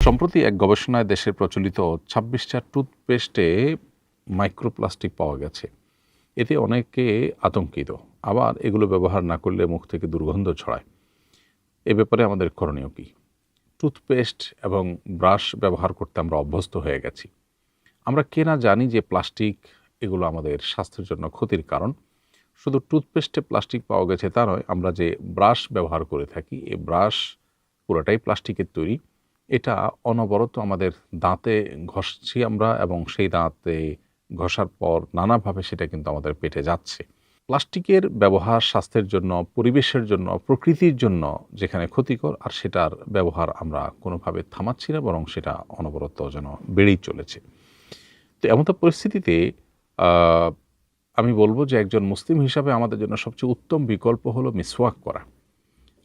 সম্প্রতি এক গবেষণায় দেশের প্রচলিত ২৬টা টুথপেস্টে মাইক্রোপ্লাস্টিক পাওয়া গেছে। এতে অনেকে আতঙ্কিত। আবার এগুলো ব্যবহার না করলে মুখ থেকে দুর্গন্ধ ছড়ায়। এ ব্যাপারে আমাদের করণীয় কী? টুথপেস্ট এবং ব্রাশ ব্যবহার করতে আমরা অভ্যস্ত হয়ে গেছি। আমরা কে না জানি যে প্লাস্টিক এগুলো আমাদের স্বাস্থ্যের জন্য ক্ষতির কারণ। শুধু টুথপেস্টে প্লাস্টিক পাওয়া গেছে তা নয়, আমরা যে ব্রাশ ব্যবহার করে থাকি এই ব্রাশ পুরোটাই প্লাস্টিকের তৈরি। এটা অনবরত আমাদের দাঁতে ঘষছি আমরা এবং সেই দাঁতে ঘষার পর নানাভাবে সেটা কিন্তু আমাদের পেটে যাচ্ছে। প্লাস্টিকের ব্যবহার স্বাস্থ্যের জন্য, পরিবেশের জন্য, প্রকৃতির জন্য যেখানে ক্ষতিকর, আর সেটার ব্যবহার আমরা কোনোভাবে থামাচ্ছি না, বরং সেটা অনবরত যেন বেড়েই চলেছে। তো এমতো পরিস্থিতিতে আহ, আমি বলবো যে একজন মুসলিম হিসাবে আমাদের জন্য সবচেয়ে উত্তম বিকল্প হলো মিসওয়াক করা।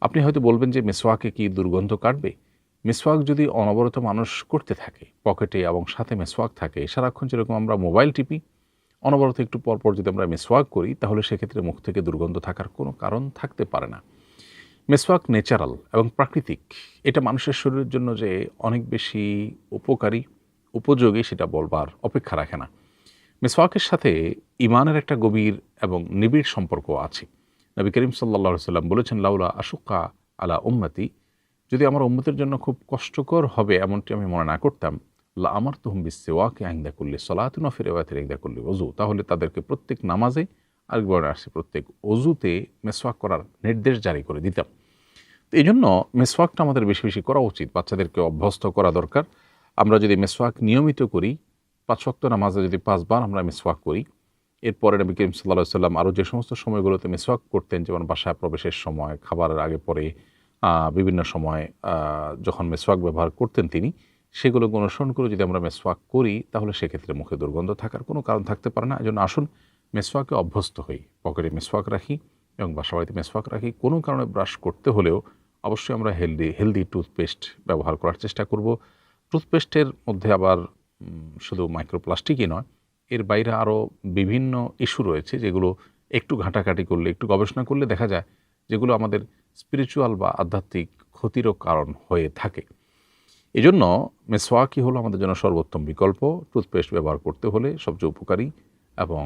আপনি হয়তো বলবেন যে মিসওয়াকে কি দুর্গন্ধ কাটবে? মিসওয়াক যদি অনবরত মানুষ করতে থাকে, পকেটে এবং সাথে মিসওয়াক থাকে, সারাক্ষণ যেরকম আমরা মোবাইল টিপি, অনবরত একটু পরপর যদি আমরা মিসওয়াক করি, তাহলে সেক্ষেত্রে মুখ থেকে দুর্গন্ধ থাকার কোনো কারণ থাকতে পারে না। মিসওয়াক ন্যাচারাল এবং প্রাকৃতিক। এটা মানুষের শরীরের জন্য যে অনেক বেশি উপকারী, উপযোগী, সেটা বলবার অপেক্ষা রাখে না। মিসওয়াকের সাথে ইমানের একটা গভীর এবং নিবিড় সম্পর্ক আছে। নবী করিম সাল্লাল্লাহু আলাইহি ওয়াসাল্লাম বলেছেন, লাউলা আশুক্কা আলা উম্মতি, যদি আমার উম্মতের জন্য খুব কষ্টকর হবে এমনটি আমি মনে না করতাম, লা আমারতুহুম বিসওয়াকি ইনদা কুল্লি সালাতিন ওয়া ফি রিওয়ায়াতিন ইনদা কুল্লি ওযু, তাহলে তাদেরকে প্রত্যেক নামাজে, আরেকবার আসছে প্রত্যেক ওযুতে মেসওয়াক করার নির্দেশ জারি করে দিতাম। তো এই জন্য মেসওয়াকটা আমাদের বেশি বেশি করা উচিত, বাচ্চাদেরকে অভ্যস্ত করা দরকার। আমরা যদি মেসওয়াক নিয়মিত করি, ৫ ওয়াক্ত নামাজে যদি ৫ বার আমরা মেসওয়াক করি, এরপরে নবী করিম সাল্লাল্লাহু আলাইহি ওয়াসাল্লাম আরও যে সমস্ত সময়গুলোতে মেসওয়াক করতেন, যেমন বাসায় প্রবেশের সময়, খাবারের আগে পরে, বিভিন্ন সময় যখন মেসওয়াক ব্যবহার করতেন তিনি, সেগুলোকে অনুসরণ করে যদি আমরা মেসওয়াক করি, তাহলে সেক্ষেত্রে মুখে দুর্গন্ধ থাকার কোনো কারণ থাকতে পারে না। এজন্য আসুন মেসওয়াকে অভ্যস্ত হই, পকেটে মেসওয়াক রাখি এবং বাসাবাড়িতে মেসওয়াক রাখি। কোনো কারণে ব্রাশ করতে হলেও অবশ্যই আমরা হেলদি টুথপেস্ট ব্যবহার করার চেষ্টা করব। টুথপেস্টের মধ্যে আবার শুধু মাইক্রোপ্লাস্টিকই নয়, এর বাইরে আরও বিভিন্ন ইস্যু রয়েছে, যেগুলো একটু ঘাঁটাঘাঁটি করলে, একটু গবেষণা করলে দেখা যায় যেগুলো আমাদের স্পিরিচুয়াল বা আধ্যাত্মিক ক্ষতিরও কারণ হয়ে থাকে। এজন্য মেসওয়াকই হলো আমাদের জন্য সর্বোত্তম বিকল্প। টুথপেস্ট ব্যবহার করতে হলে সবচেয়ে উপকারী এবং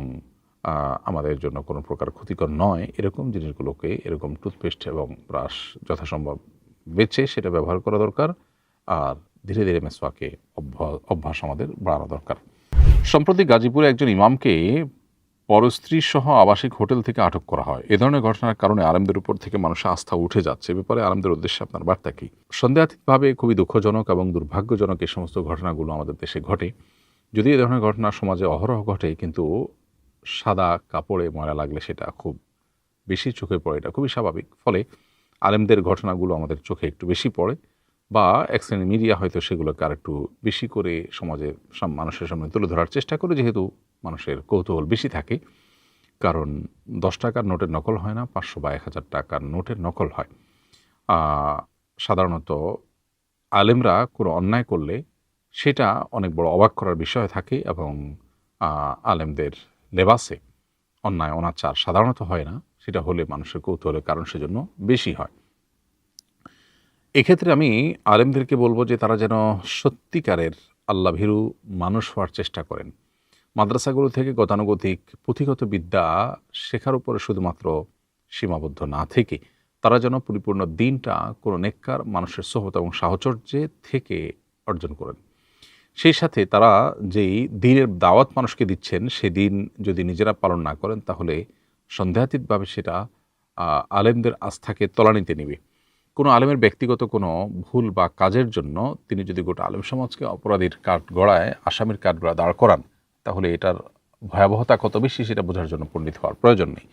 আমাদের জন্য কোনো প্রকার ক্ষতিকর নয়, এরকম জিনিসগুলোকে, এরকম টুথপেস্ট এবং ব্রাশ যথাসম্ভব বেছে সেটা ব্যবহার করা দরকার। আর ধীরে ধীরে মেসওয়াকে অভ্যাস আমাদের বাড়ানো দরকার। সম্প্রতি গাজীপুরে একজন ইমামকে পরস্ত্রী সহ আবাসিক হোটেল থেকে আটক করা হয়। এ ধরনের ঘটনার কারণে আলেমদের উপর থেকে মানুষের আস্থা উঠে যাচ্ছে। এ ব্যাপারে আলেমদের উদ্দেশ্যে আপনার বার্তা কী? সন্দেহাতীতভাবে খুবই দুঃখজনক এবং দুর্ভাগ্যজনক এই সমস্ত ঘটনাগুলো আমাদের দেশে ঘটে। যদি এ ধরনের ঘটনা সমাজে অহরহ ঘটে, কিন্তু সাদা কাপড়ে ময়লা লাগলে সেটা খুব বেশি চোখে পড়ে, এটা খুবই স্বাভাবিক। ফলে আলেমদের ঘটনাগুলো আমাদের চোখে একটু বেশি পড়ে, বা এক শ্রেণীর মিডিয়া হয়তো সেগুলোকে আর একটু বেশি করে সমাজের মানুষের সামনে তুলে ধরার চেষ্টা করে, যেহেতু মানুষের কৌতূহল বেশি থাকে। কারণ 10 টাকার নোটের নকল হয় না, 500 বা 1000 টাকার নোটের নকল হয়। সাধারণত আলেমরা কোনো অন্যায় করলে সেটা অনেক বড় অবাক করার বিষয় থাকে, এবং আলেমদের লেবাসে অন্যায় অনাচার সাধারণত হয় না, সেটা হলে মানুষের কৌতূহলের কারণ সেজন্য বেশি হয়। এক্ষেত্রে আমি আলেমদেরকে বলবো যে তারা যেন সত্যিকারের আল্লাভীরু মানুষ হওয়ার চেষ্টা করেন। মাদ্রাসাগুলো থেকে গতানুগতিক পুঁথিগত বিদ্যা শেখার উপরে শুধুমাত্র সীমাবদ্ধ না থেকে তারা যেন পরিপূর্ণ দিনটা কোনো নেককার মানুষের সোহবত এবং সাহচর্যে থেকে অর্জন করেন। সেই সাথে তারা যেই দিনের দাওয়াত মানুষকে দিচ্ছেন, সেদিন যদি নিজেরা পালন না করেন, তাহলে সন্দেহাতীতভাবে সেটা আলেমদের আস্থাকে তলানিতে নেবে। কোনো আলেমের ব্যক্তিগত কোনো ভুল বা কাজের জন্য তিনি যদি গোটা আলেম সমাজকে অপরাধীর কাঠগড়ায়, আসামির কাঠগড়ায় দাঁড় করান, তাহলে এটার ভয়াবহতা কত বেশি সেটা বোঝার জন্য পণ্ডিত হওয়ার প্রয়োজন নেই।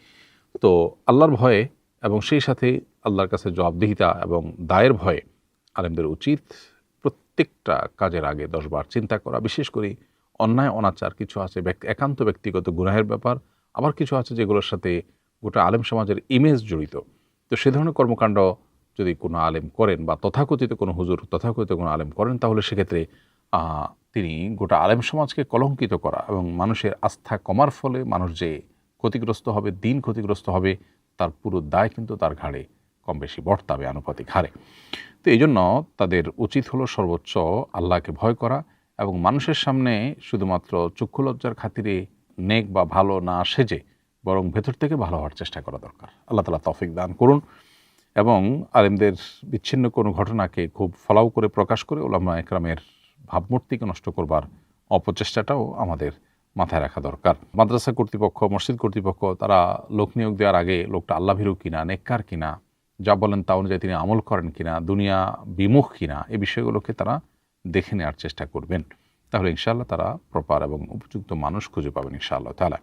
তো আল্লাহর ভয়ে এবং সেই সাথে আল্লাহর কাছে জবাবদিহিতা এবং দায়ের ভয়ে আলেমদের উচিত প্রত্যেকটা কাজের আগে 10 বার চিন্তা করা। বিশেষ করে অন্যায় অনাচার কিছু আছে একান্ত ব্যক্তিগত গুনাহের ব্যাপার, আবার কিছু আছে যেগুলোর সাথে গোটা আলেম সমাজের ইমেজ জড়িত। তো সে ধরনের কর্মকাণ্ড যদি কোনো আলেম করেন, বা তথাকথিত কোনো হুজুর, তথাকথিত কোনো আলেম করেন, তাহলে সেক্ষেত্রে তিনি গোটা আলেম সমাজকে কলঙ্কিত করা এবং মানুষের আস্থা কমার ফলে মানুষ যে ক্ষতিগ্রস্ত হবে, দিন ক্ষতিগ্রস্ত হবে, তার পুরো দায় কিন্তু তার ঘাড়ে কম বেশি বর্তাবে আনুপাতিক হারে। তো এই জন্য তাদের উচিত হলো সর্বোচ্চ আল্লাহকে ভয় করা এবং মানুষের সামনে শুধুমাত্র চক্ষু লজ্জার খাতিরে নেক বা ভালো না সেজে বরং ভেতর থেকে ভালো হওয়ার চেষ্টা করা দরকার। আল্লাহ তাআলা তৌফিক দান করুন এবং আলেমদের বিচ্ছিন্ন কোনো ঘটনাকে খুব ফলাও করে প্রকাশ করে উলামা একরামের ভাবমূর্তিকে নষ্ট করবার অপচেষ্টাটাও আমাদের মাথায় রাখা দরকার। মাদ্রাসা কর্তৃপক্ষ, মসজিদ কর্তৃপক্ষ তারা লোক নিয়োগ দেওয়ার আগে লোকটা আল্লাভীরু কিনা, নেককার কিনা, যা বলেন তা অনুযায়ী তিনি আমল করেন কিনা, দুনিয়া বিমুখ কিনা, এই বিষয়গুলোকে তারা দেখে নেওয়ার চেষ্টা করবেন। তাহলে ইনশাআল্লাহ তারা প্রপার এবং উপযুক্ত মানুষ খুঁজে পাবেন ইনশাআল্লাহ তাআলা।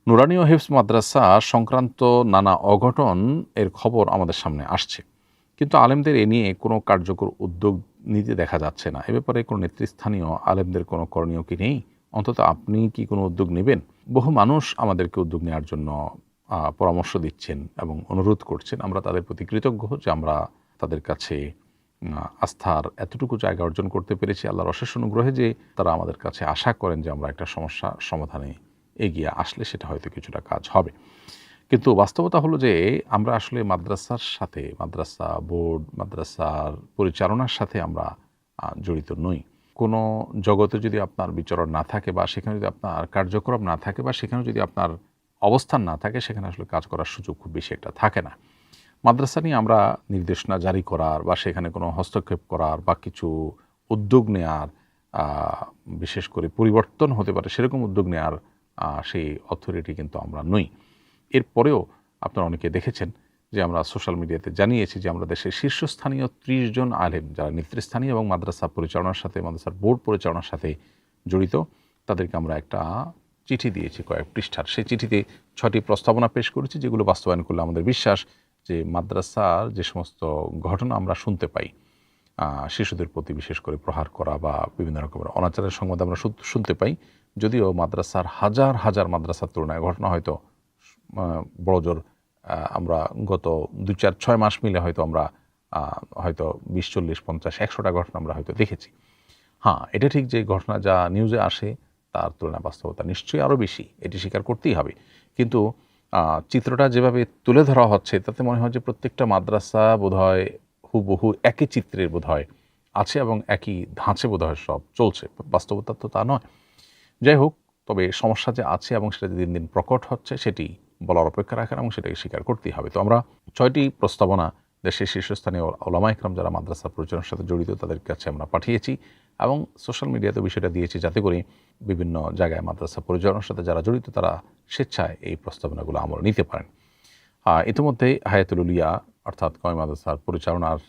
নুরানি ও হিফজ মাদ্রাসা সংক্রান্ত নানা অঘটন এর খবর আমাদের সামনে আসছে, কিন্তু আলেমদের এ নিয়ে কোনো কার্যকর উদ্যোগ নিতে দেখা যাচ্ছে না। এ ব্যাপারে কোনো নেতৃস্থানীয় আলেমদের কোনো করণীয় কি নেই? অন্তত আপনি কি কোনো উদ্যোগ নেবেন? বহু মানুষ আমাদেরকে উদ্যোগ নেওয়ার জন্য পরামর্শ দিচ্ছেন এবং অনুরোধ করছেন। আমরা তাদের প্রতি কৃতজ্ঞ যে আমরা তাদের কাছে আস্থার এতটুকু জায়গা অর্জন করতে পেরেছি আল্লাহর অশেষ অনুগ্রহে, যে তারা আমাদের কাছে আশা করেন যে আমরা একটা সমস্যা সমাধানে এগিয়ে আসলে সেটা হয়তো কিছুটা কাজ হবে। কিন্তু বাস্তবতা হলো যে আমরা আসলে মাদ্রাসার সাথে, মাদ্রাসা বোর্ড, মাদ্রাসার পরিচালনার সাথে আমরা জড়িত নই। কোনো জগতে যদি আপনার বিচরণ না থাকে বা সেখানে যদি আপনার কার্যক্রম না থাকে বা সেখানে যদি আপনার অবস্থান না থাকে, সেখানে আসলে কাজ করার সুযোগ খুব বেশি একটা থাকে না। মাদ্রাসা নিয়ে আমরা নির্দেশনা জারি করার বা সেখানে কোনো হস্তক্ষেপ করার বা কিছু উদ্যোগ নেয়ার, বিশেষ করে পরিবর্তন হতে পারে সেরকম উদ্যোগ নেয়ার সেই অথরিটি কিন্তু আমরা নই। এরপরেও আপনারা অনেকে দেখেছেন যে আমরা সোশ্যাল মিডিয়াতে জানিয়েছি যে আমরা দেশের শীর্ষস্থানীয় 30 জন আলেম যারা নেতৃস্থানীয় এবং মাদ্রাসা পরিচালনার সাথে, মাদ্রাসার বোর্ড পরিচালনার সাথে জড়িত, তাদেরকে আমরা একটা চিঠি দিয়েছি কয়েক পৃষ্ঠার। সেই চিঠিতে 6টি প্রস্তাবনা পেশ করেছি, যেগুলো বাস্তবায়ন করলে আমাদের বিশ্বাস যে মাদ্রাসার যে সমস্ত ঘটনা আমরা শুনতে পাই, শিশুদের প্রতি বিশেষ করে প্রহার করা বা বিভিন্ন রকমের অনাচারের সংবাদ আমরা শুনতে পাই, যদিও মাদ্রাসার হাজার হাজার মাদ্রাসার তুলনায় ঘটনা হয়তো বড়জোর আমরা গত 2-4-6 মাস মিলে হয়তো আমরা হয়তো 20-40-50-100টা ঘটনা আমরা হয়তো দেখেছি। হ্যাঁ, এটা ঠিক যে ঘটনা যা নিউজে আসে তার তুলনায় বাস্তবতা নিশ্চয়ই আরও বেশি, এটি স্বীকার করতেই হবে। কিন্তু চিত্রটা যেভাবে তুলে ধরা হচ্ছে তাতে মনে হয় যে প্রত্যেকটা মাদ্রাসা বোধহয় হুবহু একই চিত্রের বোধহয় আছে এবং একই ধাঁচে বোধহয় সব চলছে। বাস্তবতা তো তা নয়। যাই হোক, তবে সমস্যা যে আছে এবং সেটা দিন দিন প্রকট হচ্ছে সেটি বলার অপেক্ষা রাখেন এবং সেটাকে স্বীকার করতেই হবে। তো আমরা 6টি প্রস্তাবনা দেশের শীর্ষস্থানীয় উলামা ইকরাম যারা মাদ্রাসা পরিচালনার সাথে জড়িত তাদের কাছে আমরা পাঠিয়েছি এবং সোশ্যাল মিডিয়াতে বিষয়টা দিয়েছি, যাতে করে বিভিন্ন জায়গায় মাদ্রাসা পরিচালনার সাথে যারা জড়িত তারা স্বেচ্ছায় এই প্রস্তাবনাগুলো আমল নিতে পারেন। ইতিমধ্যেই হায়াতুল উলিয়া অর্থাৎ কওমি মাদ্রাসার পরিচালনার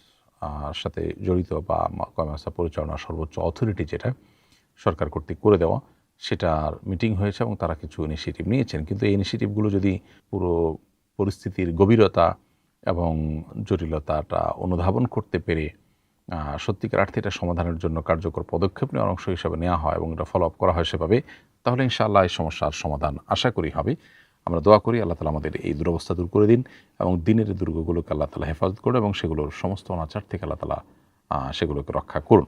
সাথে জড়িত বা কওমি মাদ্রাসা পরিচালনার সর্বোচ্চ অথরিটি যেটা সরকার কর্তৃক করে দেওয়া, সেটার মিটিং হয়েছে এবং তারা কিছু ইনিশিয়েটিভ নিয়েছেন। কিন্তু এই ইনিশিয়েটিভগুলো যদি পুরো পরিস্থিতির গভীরতা এবং জটিলতাটা অনুধাবন করতে পেরে সত্যিকার অর্থে এটা সমাধানের জন্য কার্যকর পদক্ষেপ নেওয়ার অংশ হিসাবে নেওয়া হয় এবং এটা ফলো আপ করা হয় সেভাবে, তাহলে ইনশাআল্লাহ এই সমস্যার সমাধান আশা করি হবে। আমরা দোয়া করি আল্লাহ তাআলা আমাদের এই দুরবস্থা দূর করে দিন এবং দিনের দুর্গগুলোকে আল্লাহ তাআলা হেফাজত করুন এবং সেগুলোর সমস্ত অনাচার থেকে আল্লাহ তাআলা সেগুলোকে রক্ষা করুন।